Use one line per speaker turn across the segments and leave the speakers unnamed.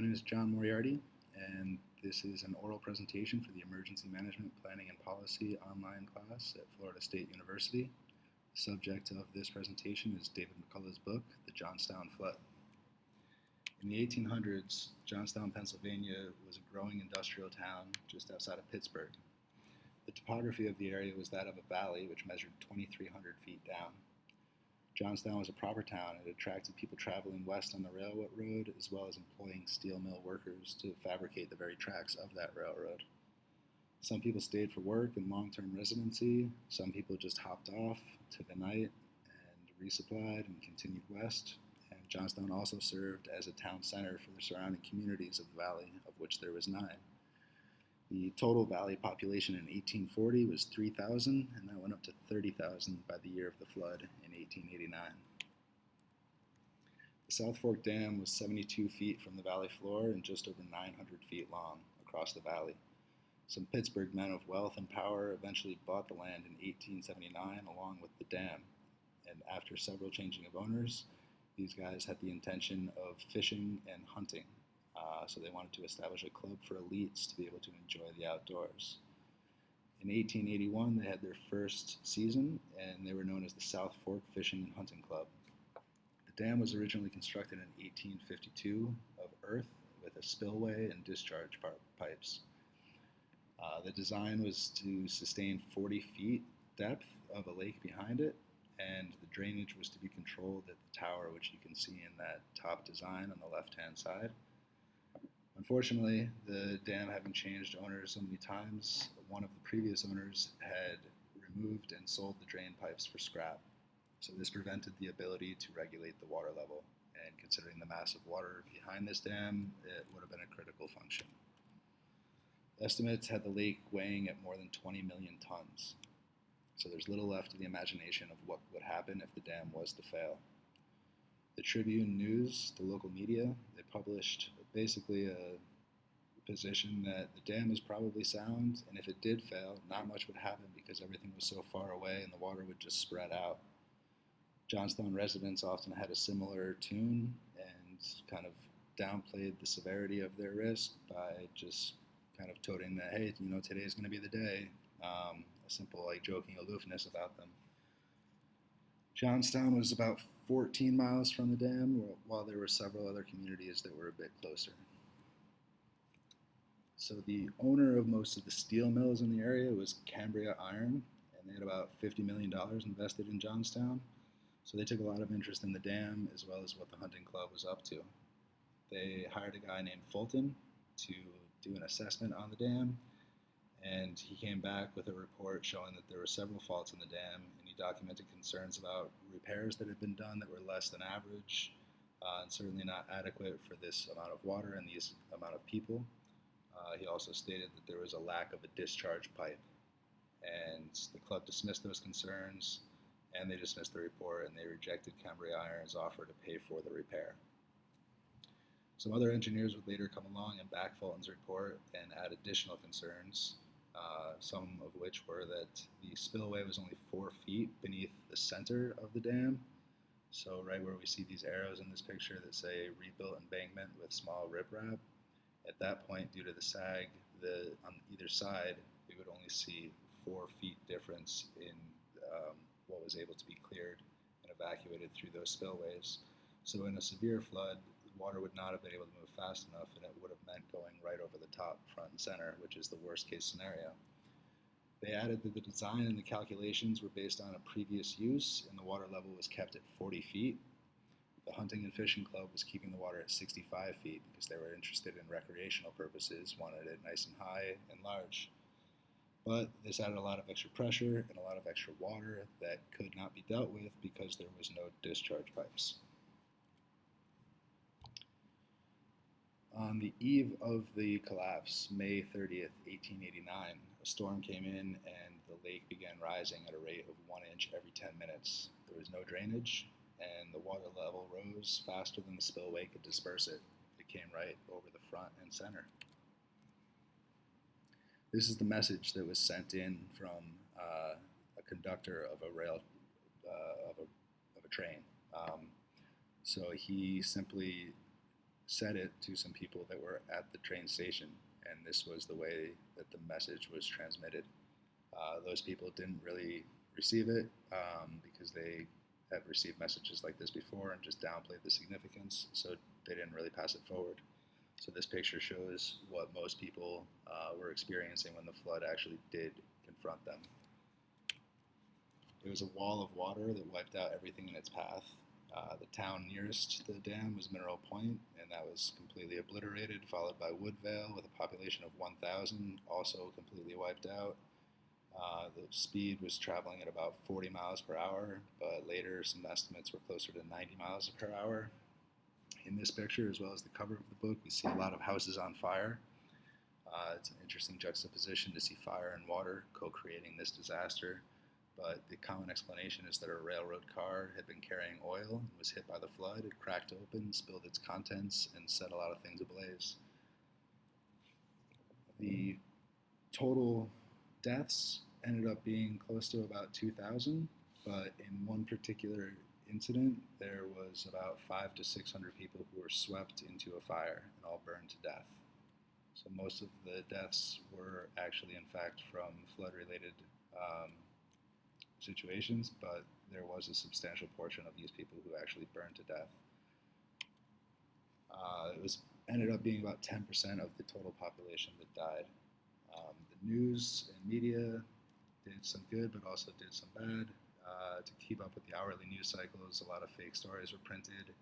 name is John Moriarty, and this is an oral presentation for the Emergency Management Planning and Policy online class at Florida State University. The subject of this presentation is David McCullough's book, The Johnstown Flood. In the 1800s, Johnstown, Pennsylvania was a growing industrial town just outside of Pittsburgh. The topography of the area was that of a valley which measured 2,300 feet down. Johnstown was a proper town. It attracted people traveling west on the railroad, as well as employing steel mill workers to fabricate the very tracks of that railroad. Some people stayed for work and long-term residency. Some people just hopped off, took a night, and resupplied and continued west. And Johnstown also served as a town center for the surrounding communities of the valley, of which there was 9. The total valley population in 1840 was 3,000, and that went up to 30,000 by the year of the flood in 1889. The South Fork Dam was 72 feet from the valley floor and just over 900 feet long across the valley. Some Pittsburgh men of wealth and power eventually bought the land in 1879 along with the dam, and after several changing of owners, these guys had the intention of fishing and hunting. So they wanted to establish a club for elites to be able to enjoy the outdoors. In 1881, they had their first season, and they were known as the South Fork Fishing and Hunting Club. The dam was originally constructed in 1852 of earth with a spillway and discharge pipes. The design was to sustain 40 feet depth of a lake behind it, and the drainage was to be controlled at the tower, which you can see in that top design on the left-hand side. Unfortunately, the dam having changed owners so many times, one of the previous owners had removed and sold the drain pipes for scrap. So this prevented the ability to regulate the water level. And considering the mass of water behind this dam, it would have been a critical function. Estimates had the lake weighing at more than 20 million tons. So there's little left to the imagination of what would happen if the dam was to fail. The Tribune News, the local media, they published basically a position that the dam is probably sound, and if it did fail, not much would happen because everything was so far away and the water would just spread out. Johnstown residents often had a similar tune and kind of downplayed the severity of their risk by just kind of toting that, hey, today's going to be the day, a simple joking aloofness about them. Johnstown was about 14 miles from the dam, while there were several other communities that were a bit closer. So the owner of most of the steel mills in the area was Cambria Iron, and they had about $50 million invested in Johnstown. So they took a lot of interest in the dam as well as what the hunting club was up to. They hired a guy named Fulton to do an assessment on the dam, and he came back with a report showing that there were several faults in the dam, and he documented concerns about repairs that had been done that were less than average, and certainly not adequate for this amount of water and this amount of people. He also stated that there was a lack of a discharge pipe, and the club dismissed those concerns, and they dismissed the report, and they rejected Cambria Iron's offer to pay for the repair. Some other engineers would later come along and back Fulton's report and add additional concerns, some of which were that the spillway was only 4 feet beneath the center of the dam. So right where we see these arrows in this picture that say rebuilt embankment with small riprap, at that point, due to the sag on either side, we would only see 4 feet difference in what was able to be cleared and evacuated through those spillways. So in a severe flood, water would not have been able to move fast enough, and it would have meant going right over the top, front and center, which is the worst case scenario. They added that the design and the calculations were based on a previous use, and the water level was kept at 40 feet. The hunting and fishing club was keeping the water at 65 feet because they were interested in recreational purposes, wanted it nice and high and large. But this added a lot of extra pressure and a lot of extra water that could not be dealt with because there was no discharge pipes. On the eve of the collapse, May 30th, 1889, a storm came in and the lake began rising at a rate of 1 inch every 10 minutes. There was no drainage, and the water level rose faster than the spillway could disperse it. It came right over the front and center. This is the message that was sent in from a conductor of a rail of a train. So he simply said it to some people that were at the train station, and this was the way that the message was transmitted. Those people didn't really receive it because they have received messages like this before and just downplayed the significance, so they didn't really pass it forward. So this picture shows what most people were experiencing when the flood actually did confront them. It was a wall of water that wiped out everything in its path. The town nearest the dam was Mineral Point, and that was completely obliterated, followed by Woodvale with a population of 1,000, also completely wiped out. The speed was traveling at about 40 miles per hour, but later some estimates were closer to 90 miles per hour. In this picture, as well as the cover of the book, we see a lot of houses on fire. It's an interesting juxtaposition to see fire and water co-creating this disaster, but the common explanation is that a railroad car had been carrying oil and was hit by the flood. It cracked open, spilled its contents, and set a lot of things ablaze. The total deaths ended up being close to about 2,000, but in one particular incident, there was about 500 to 600 people who were swept into a fire and all burned to death. So most of the deaths were actually, in fact, from flood-related situations, but there was a substantial portion of these people who actually burned to death. It ended up being about 10% of the total population that died. The news and media did some good, but also did some bad. To keep up with the hourly news cycles, a lot of fake stories were printed.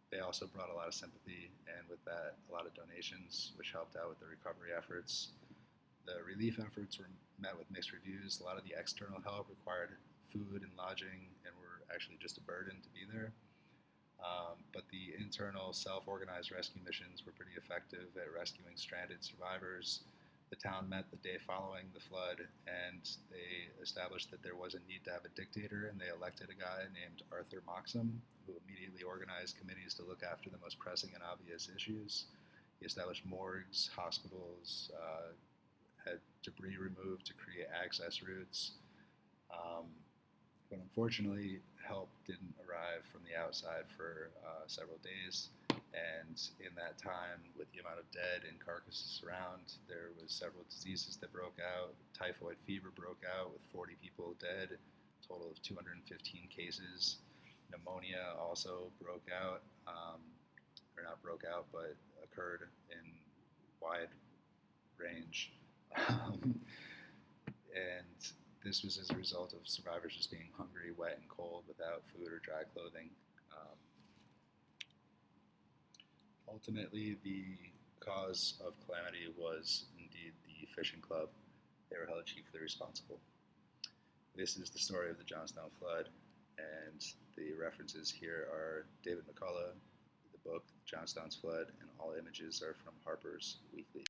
They also brought a lot of sympathy, and with that, a lot of donations, which helped out with the recovery efforts. The relief efforts were met with mixed reviews. A lot of the external help required food and lodging and were actually just a burden to be there. But the internal self-organized rescue missions were pretty effective at rescuing stranded survivors. The town met the day following the flood, and they established that there was a need to have a dictator, and they elected a guy named Arthur Moxham, who immediately organized committees to look after the most pressing and obvious issues. He established morgues, hospitals, had debris removed to create access routes. But unfortunately, help didn't arrive from the outside for several days. And in that time, with the amount of dead and carcasses around, there was several diseases that broke out. Typhoid fever broke out with 40 people dead, a total of 215 cases. Pneumonia also broke out, or not broke out, but occurred in wide range. And this was as a result of survivors just being hungry, wet, and cold without food or dry clothing. Ultimately, the cause of calamity was indeed the fishing club. They were held chiefly responsible. This is the story of the Johnstown flood, and the references here are David McCullough, the book Johnstown's Flood, and all images are from Harper's Weekly.